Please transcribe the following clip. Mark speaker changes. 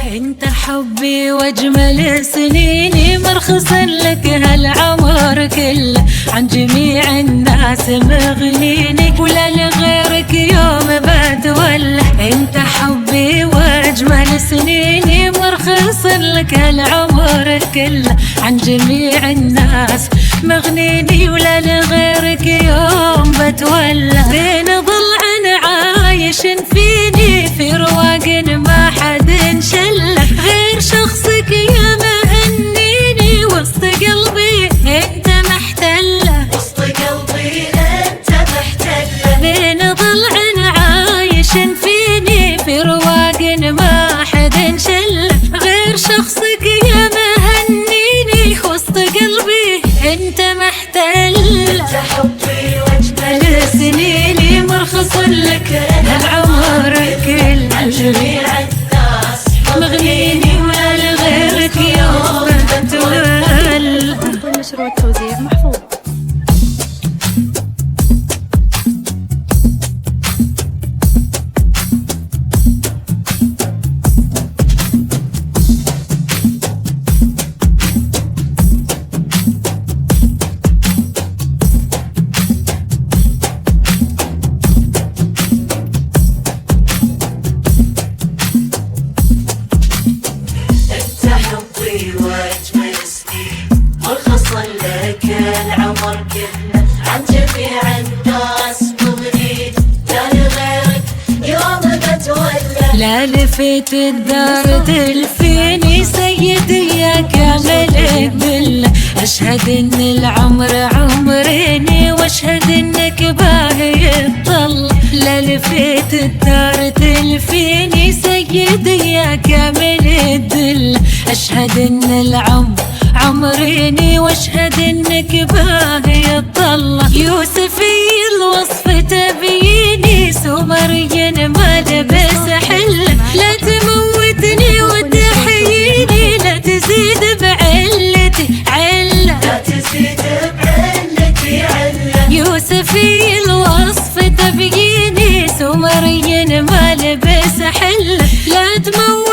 Speaker 1: انت حبي واجمل سنيني، مرخص لك هالعمر كله، عن جميع الناس مغنيني ولا لغيرك يوم بتولى. انت حبي واجمل سنيني، مرخص لك هالعمر كله، عن جميع الناس مغنيني ولا لغيرك يوم بتولى. بين ضلع عايش فيني، في رواق ما حد انشله، غير شخصك يا مهنيني، وسط قلبي انت محتله،
Speaker 2: وسط قلبي انت محتله.
Speaker 1: بين ضلع عايش فيني، في رواق ما حد انشله، غير شخصك يا مهنيني، وسط قلبي انت محتله.
Speaker 2: انت حبي واجمل
Speaker 1: سنيني، مرخص لك هالعمر كله،
Speaker 2: عن جميع الناس
Speaker 1: مغنيني ولا لغيرك يوم بتولى.
Speaker 3: مشروع التوزيع محفوظ.
Speaker 2: واجمل سنين، مرخص لك العمر كله، عن جميع الناس مغنيني، لا لغيرك يوم بتولى.
Speaker 1: لا لفيت الدار تلفيني، سيدي يا كامل الذلة، اشهد ان العمر عمريني، واشهد انك باهي الطل. لا لفيت الدار تلفيني، سيدي يا كامل الذلة، اشهد ان العمر عمريني، واشهد انك باهي الطلة. يوسفي الوصف تبيني، سمري ما لبس حله، لا تموتني وتحييني، لا تزيد بعلتي عله،
Speaker 2: لا تزيد بعلتي عله.
Speaker 1: يوسفي الوصف تبيني، سمري ما لبس حله، لا تموتني